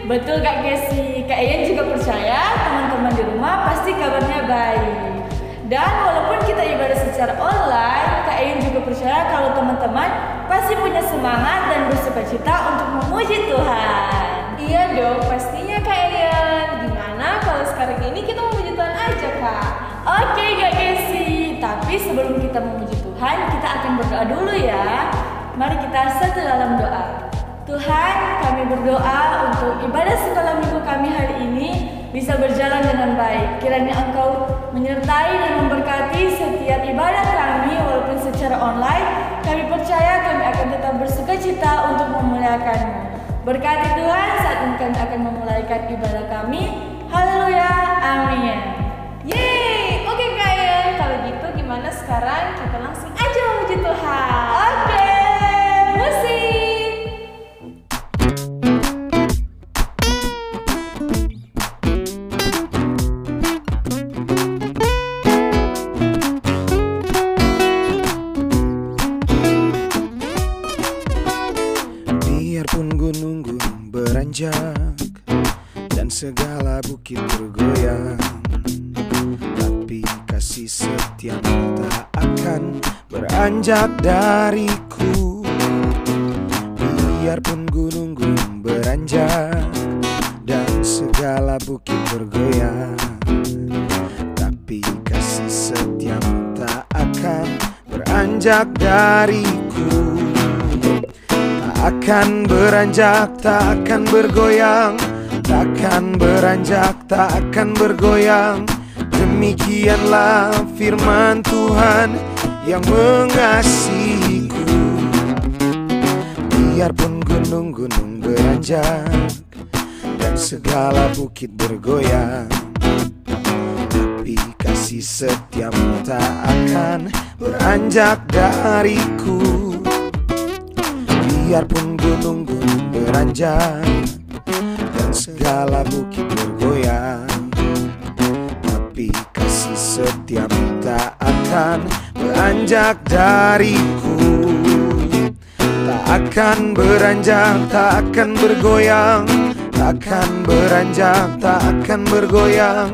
Betul Kak Gesi, Kak Ian juga percaya teman-teman di rumah pasti kabarnya baik. Dan walaupun kita ibadah secara online, Kak Ian juga percaya kalau teman-teman pasti punya semangat dan bersukacita untuk memuji Tuhan. Iya dong, pastinya Kak Ian. Gimana kalau sekarang ini kita memuji Tuhan aja Kak? Oke Kak Gesi, tapi sebelum kita memuji Tuhan, kita akan berdoa dulu ya. Mari kita satu dalam doa. Tuhan, kami berdoa untuk ibadah sekolah minggu kami hari ini bisa berjalan dengan baik. Kiranya Engkau menyertai dan memberkati setiap ibadah kami walaupun secara online. Kami percaya kami akan tetap bersukacita untuk memuliakan-Mu. Berkati Tuhan saat ini kami akan memulaikan ibadah kami. Haleluya, amin. Yeay, oke Kak Ian. Kalau gitu gimana sekarang kita langsung aja memuji Tuhan. Oke, musik. Biarpun gunung-gunung beranjak dan segala bukit bergoyang, tapi kasih setiamu tak akan beranjak dariku. Biarpun gunung-gunung beranjak dan segala bukit bergoyang, tapi kasih setiamu tak akan beranjak dariku. Tak akan beranjak, tak akan bergoyang, takkan beranjak, tak akan bergoyang. Demikianlah firman Tuhan yang mengasihiku. Biarpun gunung-gunung beranjak dan segala bukit bergoyang, tapi kasih setiamu tak akan beranjak dariku. Biarpun gunung-gunung beranjak dan segala bukit bergoyang, tapi kasih setiamu tak akan beranjak dariku. Tak akan beranjak, tak akan bergoyang, tak akan beranjak, tak akan bergoyang.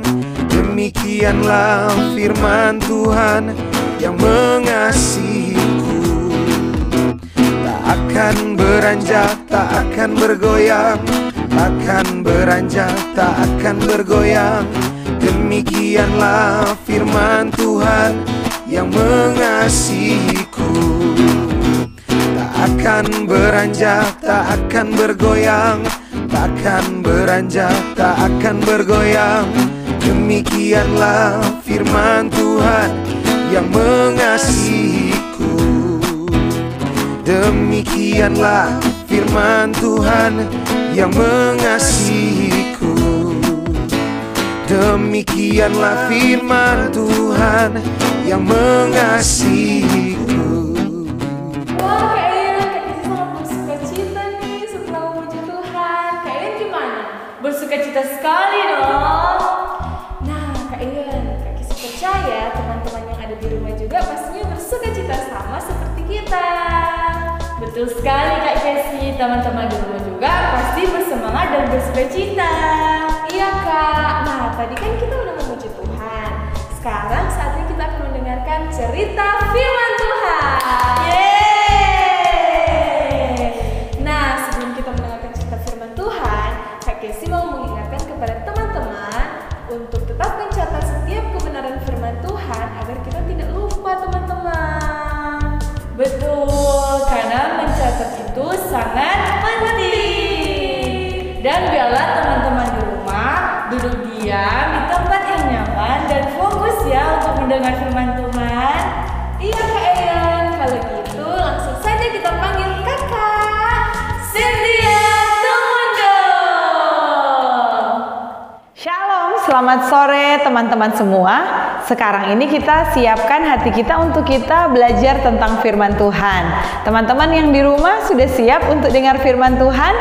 Demikianlah firman Tuhan yang mengasihiku. Tak akan beranjak, tak akan bergoyang, takkan beranjak, tak akan bergoyang. Demikianlah firman Tuhan yang mengasihiku. Tak akan beranjak, tak akan bergoyang, takkan beranjak, tak akan bergoyang. Demikianlah firman Tuhan yang mengasihiku. Demikianlah firman Tuhan yang mengasihiku. Demikianlah firman Tuhan yang mengasihiku. Wah Kak Ian, Kak Gesi sangat bersukacita nih setelah memuji Tuhan. Kak Ian gimana? bersukacita sekali dong. Nah Kak Ian, Kak Gesi percaya teman-teman yang ada di rumah juga pastinya bersukacita sama seperti kita. Betul sekali Kak Gesi, teman-teman di rumah juga pasti bersemangat dan bersukacita. Iya Kak, nah tadi kan kita udah memuji Tuhan. Sekarang saatnya kita akan mendengarkan cerita firman Tuhan. Yeay! Nah sebelum kita mendengarkan cerita firman Tuhan, Kak Gesi mau mengingatkan kepada teman-teman untuk tetap mencatat setiap kebenaran firman Tuhan agar kita tidak lupa teman-teman. Betul, karena mencatat itu sangat penting. Dan biarlah teman-teman di rumah duduk diam di tempat yang nyaman dan fokus ya untuk mendengar firman Tuhan. Iya Kak Ian, kalau gitu langsung saja kita panggil kakak Cynthia Tumundo. Shalom, selamat sore teman-teman semua. Sekarang ini kita siapkan hati kita untuk kita belajar tentang firman Tuhan. Teman-teman yang di rumah sudah siap untuk dengar firman Tuhan?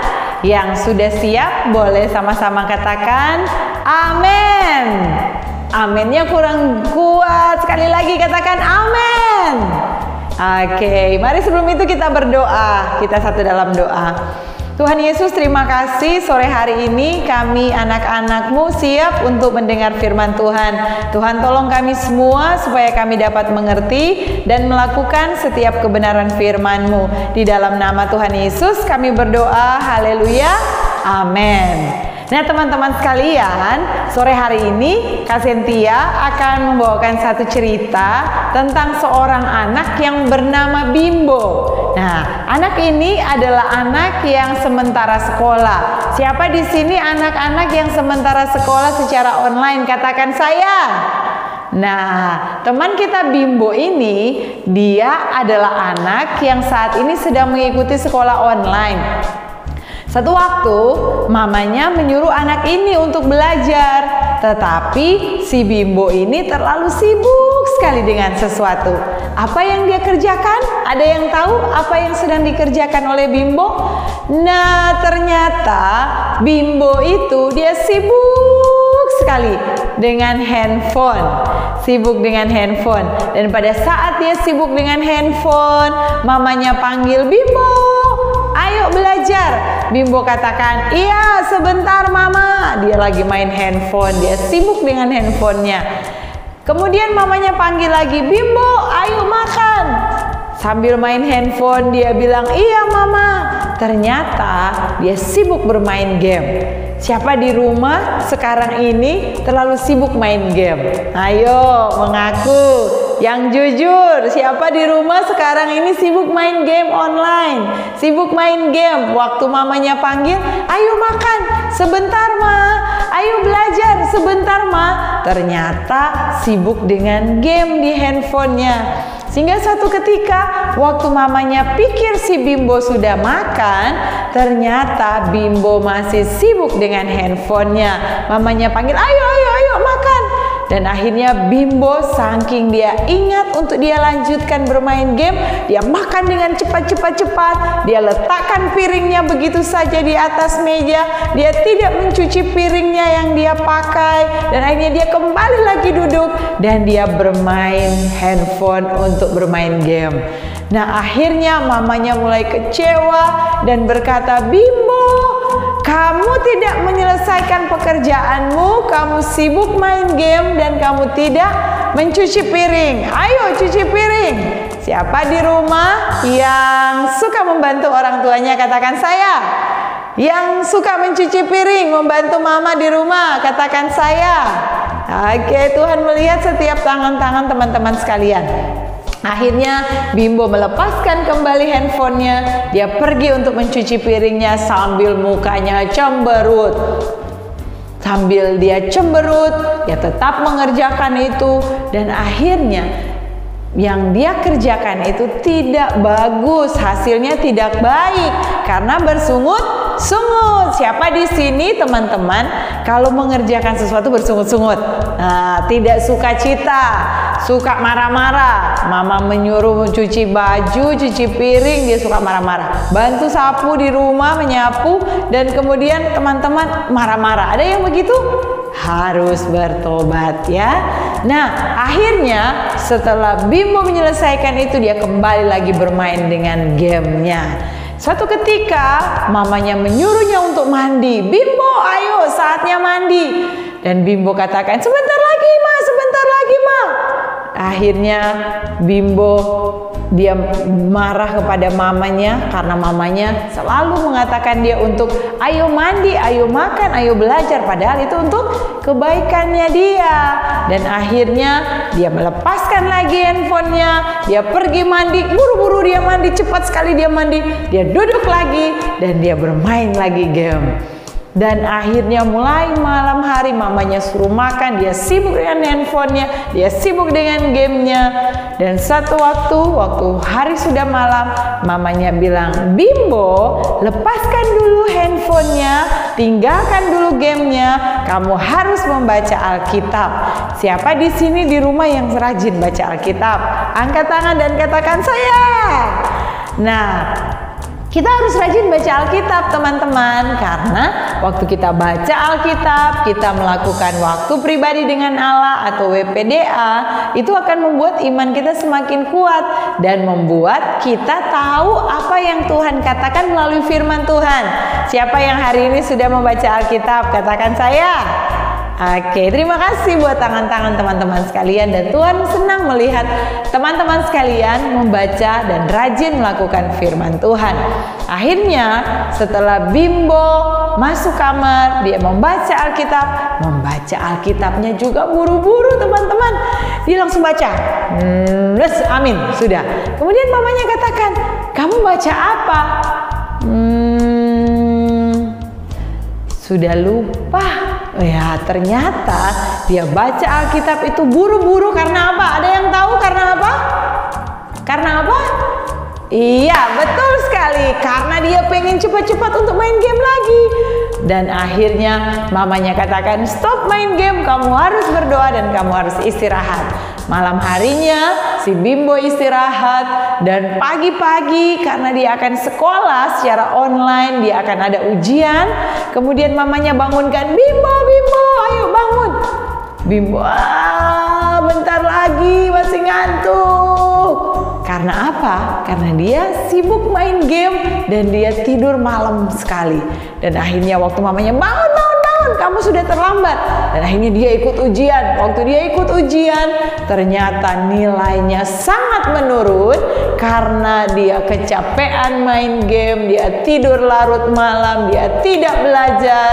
Yang sudah siap boleh sama-sama katakan amin. Aminnya kurang kuat, sekali lagi katakan amin. Oke, mari sebelum itu kita berdoa. Kita satu dalam doa. Tuhan Yesus, terima kasih sore hari ini kami anak-anak-Mu siap untuk mendengar firman Tuhan. Tuhan tolong kami semua supaya kami dapat mengerti dan melakukan setiap kebenaran firman-Mu. Di dalam nama Tuhan Yesus kami berdoa, haleluya, amin. Nah teman-teman sekalian, sore hari ini Kak Sentia akan membawakan satu cerita tentang seorang anak yang bernama Bimbo. Nah, anak ini adalah anak yang sementara sekolah. Siapa di sini anak-anak yang sementara sekolah secara online? Katakan saya. Nah, teman kita Bimbo ini, dia adalah anak yang saat ini sedang mengikuti sekolah online. Satu waktu, mamanya menyuruh anak ini untuk belajar, tetapi si Bimbo ini terlalu sibuk sekali dengan sesuatu. Apa yang dia kerjakan? Ada yang tahu apa yang sedang dikerjakan oleh Bimbo? Nah, ternyata Bimbo itu dia sibuk sekali dengan handphone. Sibuk dengan handphone. Dan pada saat dia sibuk dengan handphone, mamanya panggil, Bimbo, ayo belajar. Bimbo katakan, iya sebentar mama. Dia lagi main handphone, dia sibuk dengan handphonenya. Kemudian mamanya panggil lagi, Bimbo ayo makan. Sambil main handphone dia bilang, iya mama. Ternyata dia sibuk bermain game. Siapa di rumah sekarang ini terlalu sibuk main game? Ayo mengaku yang jujur. Siapa di rumah sekarang ini sibuk main game online? Sibuk main game. Waktu mamanya panggil, ayo makan sebentar ma. Ayo belajar sebentar ma. Ternyata sibuk dengan game di handphonenya. Sehingga suatu ketika waktu mamanya pikir si Bimbo sudah makan, ternyata Bimbo masih sibuk dengan handphonenya. Mamanya panggil, ayo makan. Dan akhirnya Bimbo saking dia ingat untuk dia lanjutkan bermain game, dia makan dengan cepat. Dia letakkan piringnya begitu saja di atas meja. Dia tidak mencuci piringnya yang dia pakai. Dan akhirnya dia kembali lagi duduk dan dia bermain handphone untuk bermain game. Nah, akhirnya mamanya mulai kecewa dan berkata, Bimbo, kamu tidak menyelesaikan pekerjaanmu, kamu sibuk main game dan kamu tidak mencuci piring. Ayo cuci piring. Siapa di rumah yang suka membantu orang tuanya? Katakan saya. Yang suka mencuci piring, membantu mama di rumah? Katakan saya. Oke, Tuhan melihat setiap tangan-tangan teman-teman sekalian. Akhirnya Bimbo melepaskan kembali handphonenya. Dia pergi untuk mencuci piringnya sambil mukanya cemberut. Sambil dia cemberut, dia tetap mengerjakan itu. Dan akhirnya yang dia kerjakan itu tidak bagus. Hasilnya tidak baik karena bersungut-sungut. Siapa di sini teman-teman kalau mengerjakan sesuatu bersungut-sungut? Nah, tidak suka cita, suka marah-marah. Mama menyuruh cuci baju, cuci piring, dia suka marah-marah. Bantu sapu di rumah, menyapu, dan kemudian teman-teman marah-marah. Ada yang begitu? Harus bertobat ya. Nah, akhirnya setelah Bimbo menyelesaikan itu, dia kembali lagi bermain dengan gamenya. Suatu ketika mamanya menyuruhnya untuk mandi. Bimbo, ayo saatnya mandi. Dan Bimbo katakan, sebentar lagi ma, sebentar lagi ma. Akhirnya Bimbo dia marah kepada mamanya karena mamanya selalu mengatakan dia untuk ayo mandi, ayo makan, ayo belajar. Padahal itu untuk kebaikannya dia. Dan akhirnya dia melepaskan lagi handphonenya. Dia pergi mandi, buru-buru dia mandi, cepat sekali dia mandi. Dia duduk lagi dan dia bermain lagi game. Dan akhirnya mulai malam hari mamanya suruh makan, dia sibuk dengan handphonenya, dia sibuk dengan gamenya. Dan satu waktu hari sudah malam, mamanya bilang, Bimbo, lepaskan dulu handphonenya, tinggalkan dulu gamenya, kamu harus membaca Alkitab. Siapa di sini di rumah yang rajin baca Alkitab? Angkat tangan dan katakan saya. Nah, kita harus rajin baca Alkitab teman-teman, karena waktu kita baca Alkitab, kita melakukan waktu pribadi dengan Allah atau WPDA, itu akan membuat iman kita semakin kuat dan membuat kita tahu apa yang Tuhan katakan melalui firman Tuhan. Siapa yang hari ini sudah membaca Alkitab? Katakan saya. Oke, terima kasih buat tangan-tangan teman-teman sekalian, dan Tuhan senang melihat teman-teman sekalian membaca dan rajin melakukan firman Tuhan. Akhirnya setelah Bimbo masuk kamar, dia membaca Alkitabnya juga buru-buru teman-teman. Dia langsung baca. Amin, sudah. Kemudian mamanya katakan, "Kamu baca apa?" Sudah lupa. Ya, ternyata dia baca Alkitab itu buru-buru karena apa? Ada yang tahu karena apa? Karena apa? Iya, betul sekali. Karena dia pengen cepat-cepat untuk main game lagi. Dan akhirnya mamanya katakan, "Stop main game, kamu harus berdoa dan kamu harus istirahat." Malam harinya si Bimbo istirahat, dan pagi-pagi karena dia akan sekolah secara online, dia akan ada ujian. Kemudian mamanya bangunkan, "Bimbo, ayo bangun." Bimbo, bentar lagi, masih ngantuk. Karena apa? Karena dia sibuk main game dan dia tidur malam sekali. Dan akhirnya waktu mamanya, bangun, kamu sudah terlambat. Dan akhirnya dia ikut ujian. Waktu dia ikut ujian, ternyata nilainya sangat menurun karena dia kecapean main game, dia tidur larut malam, dia tidak belajar.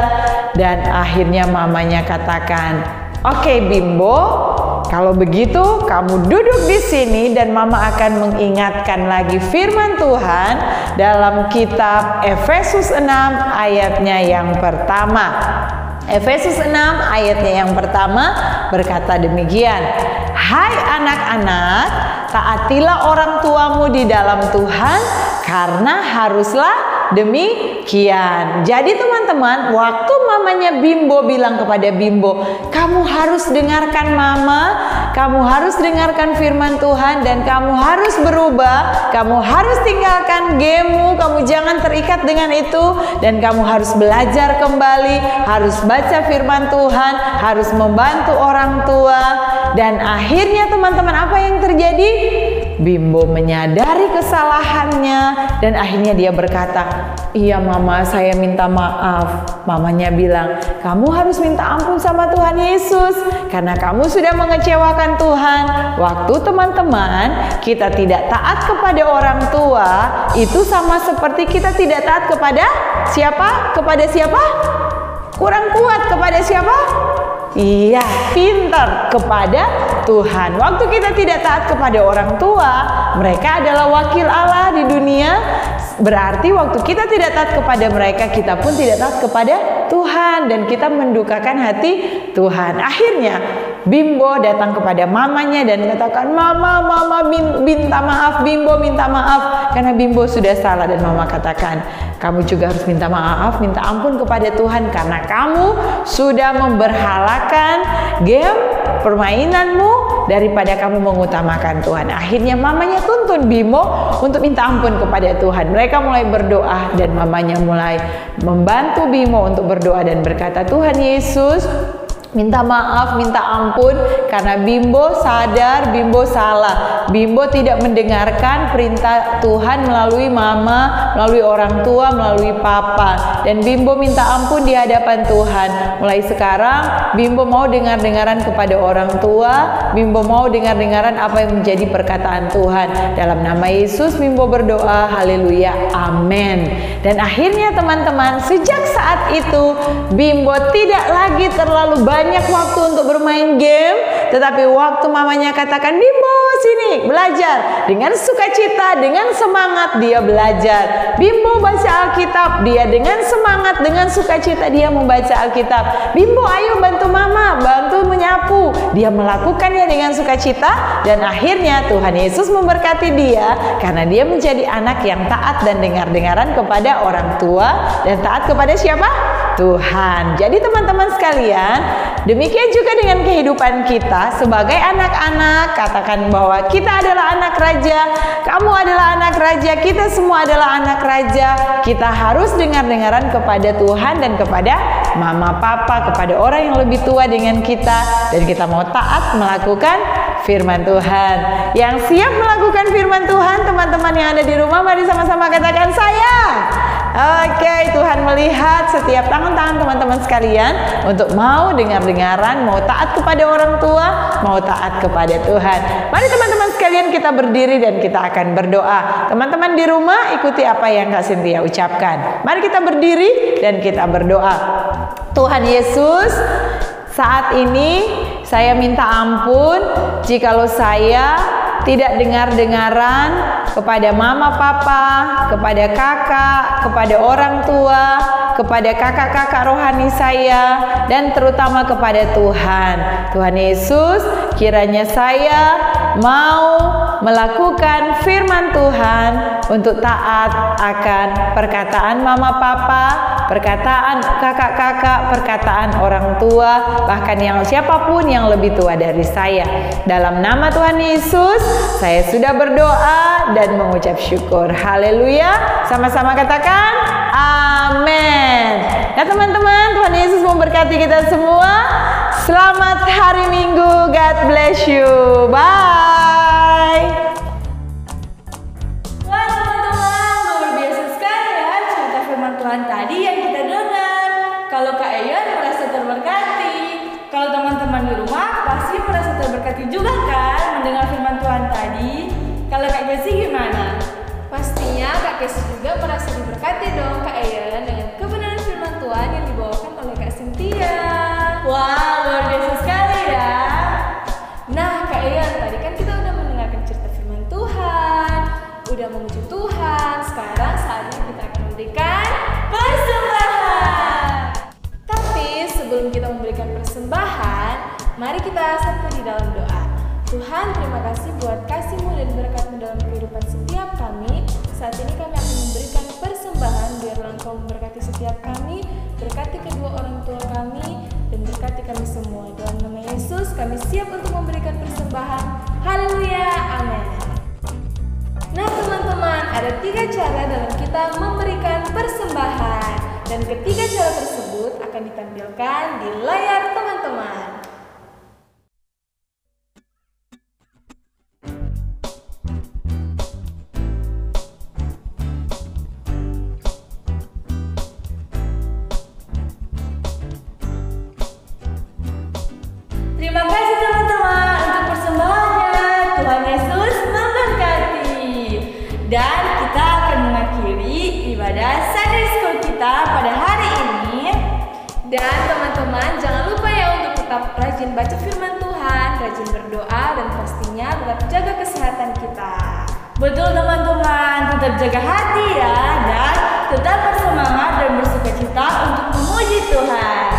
Dan akhirnya mamanya katakan, "Oke Bimbo, kalau begitu kamu duduk di sini dan mama akan mengingatkan lagi firman Tuhan dalam kitab Efesus 6 ayatnya yang pertama." Efesus 6 ayatnya yang pertama berkata demikian, "Hai anak-anak, taatilah orang tuamu di dalam Tuhan, karena haruslah demikian." Jadi teman-teman, waktu mamanya Bimbo bilang kepada Bimbo, "Kamu harus dengarkan mama, kamu harus dengarkan firman Tuhan, dan kamu harus berubah, kamu harus tinggalkan gamemu, kamu jangan terikat dengan itu, dan kamu harus belajar kembali, harus baca firman Tuhan, harus membantu orang tua." Dan akhirnya teman-teman, apa yang terjadi? Bimbo menyadari kesalahannya dan akhirnya dia berkata, "Iya mama, saya minta maaf." Mamanya bilang, "Kamu harus minta ampun sama Tuhan Yesus karena kamu sudah mengecewakan Tuhan." Waktu teman-teman kita tidak taat kepada orang tua, itu sama seperti kita tidak taat kepada siapa? Kepada siapa? Kurang kuat kepada siapa? Iya, pintar kepada Tuhan. Waktu kita tidak taat kepada orang tua, mereka adalah wakil Allah di dunia. Berarti waktu kita tidak taat kepada mereka, kita pun tidak taat kepada Tuhan, dan kita mendukakan hati Tuhan. Akhirnya Bimbo datang kepada mamanya dan katakan, Mama minta maaf, Bimbo minta maaf karena Bimbo sudah salah." Dan mama katakan, "Kamu juga harus minta maaf, minta ampun kepada Tuhan karena kamu sudah memberhalakan game permainanmu daripada kamu mengutamakan Tuhan." Akhirnya mamanya tuntun Bimbo untuk minta ampun kepada Tuhan. Mereka mulai berdoa dan mamanya mulai membantu Bimbo untuk berdoa dan berkata, "Tuhan Yesus, minta maaf, minta ampun karena Bimbo sadar Bimbo salah. Bimbo tidak mendengarkan perintah Tuhan melalui mama, melalui orang tua, melalui papa. Dan Bimbo minta ampun di hadapan Tuhan. Mulai sekarang Bimbo mau dengar-dengaran kepada orang tua. Bimbo mau dengar-dengaran apa yang menjadi perkataan Tuhan. Dalam nama Yesus Bimbo berdoa, haleluya, amin." Dan akhirnya teman-teman, sejak saat itu Bimbo tidak lagi terlalu banyak waktu untuk bermain game, tetapi waktu mamanya katakan, "Bimbo sini belajar," dengan sukacita, dengan semangat dia belajar. Bimbo baca Alkitab, dia dengan semangat, dengan sukacita dia membaca Alkitab. "Bimbo ayo bantu mama, bantu menyapu." Dia melakukannya dengan sukacita dan akhirnya Tuhan Yesus memberkati dia karena dia menjadi anak yang taat dan dengar-dengaran kepada orang tua. Dan taat kepada siapa? Tuhan. Jadi teman-teman sekalian, demikian juga dengan kehidupan kita sebagai anak-anak. Katakan bahwa kita adalah anak raja, kamu adalah anak raja, kita semua adalah anak raja. Kita harus dengar-dengaran kepada Tuhan dan kepada mama papa, kepada orang yang lebih tua dengan kita, dan kita mau taat melakukan firman Tuhan. Yang siap melakukan firman Tuhan, teman-teman yang ada di rumah, mari sama-sama katakan saya. Oke, Tuhan melihat setiap tangan-tangan teman-teman sekalian untuk mau dengar-dengaran, mau taat kepada orang tua, mau taat kepada Tuhan. Mari teman-teman sekalian kita berdiri dan kita akan berdoa. Teman-teman di rumah ikuti apa yang Kak Cynthia ucapkan. Mari kita berdiri dan kita berdoa. Tuhan Yesus, saat ini saya minta ampun jikalau saya tidak dengar-dengaran kepada mama papa, kepada kakak, kepada orang tua, kepada kakak-kakak rohani saya, dan terutama kepada Tuhan. Tuhan Yesus, kiranya saya mau melakukan firman Tuhan untuk taat akan perkataan mama papa, perkataan kakak-kakak, perkataan orang tua, bahkan yang siapapun yang lebih tua dari saya. Dalam nama Tuhan Yesus, saya sudah berdoa dan mengucap syukur. Haleluya. Sama-sama katakan amin. Nah teman-teman, Tuhan Yesus memberkati kita semua. Selamat hari Minggu. God bless you. Bye. Wah teman-teman, luar biasa sekali ya cerita firman Tuhan tadi yang kita dengar. Kalau Kak Eyan merasa terberkati, kalau teman-teman di rumah pasti merasa terberkati juga kan mendengar firman Tuhan tadi. Kalau Kak Gesi gimana? Pastinya Kak Gesi juga merasa diberkati dong Kak Eyan dengan kebenaran firman Tuhan yang dibawakan oleh Kak Cynthia. Wah, luar biasa sekali ya. Nah Kak Eyan, tadi kan kita udah mendengarkan cerita firman Tuhan, udah memuji Tuhan. Sekarang saatnya kita akan memberikan persembahan. Tapi sebelum kita memberikan persembahan, mari kita satu di dalam doa. Tuhan, terima kasih buat kasih-Mu dan berkat-Mu dalam kehidupan setiap kami. Saat ini kami akan memberikan persembahan, biarlah Engkau memberkati setiap kami, berkati kedua orang tua kami, dan berkati kami semua. Dalam nama Yesus, kami siap untuk memberikan persembahan. Haleluya, amin. Nah teman-teman, ada 3 cara dalam kita memberikan persembahan, dan ketiga cara tersebut akan ditampilkan di layar teman-teman. Terima kasih teman-teman untuk persembahannya. Tuhan Yesus memberkati. Dan kita akan mengakhiri ibadah Sunday School kita pada hari ini. Dan teman-teman jangan lupa ya untuk tetap rajin baca firman Tuhan, rajin berdoa, dan pastinya tetap jaga kesehatan kita. Betul teman-teman, tetap jaga hati ya. Dan tetap bersemangat dan bersukacita untuk memuji Tuhan.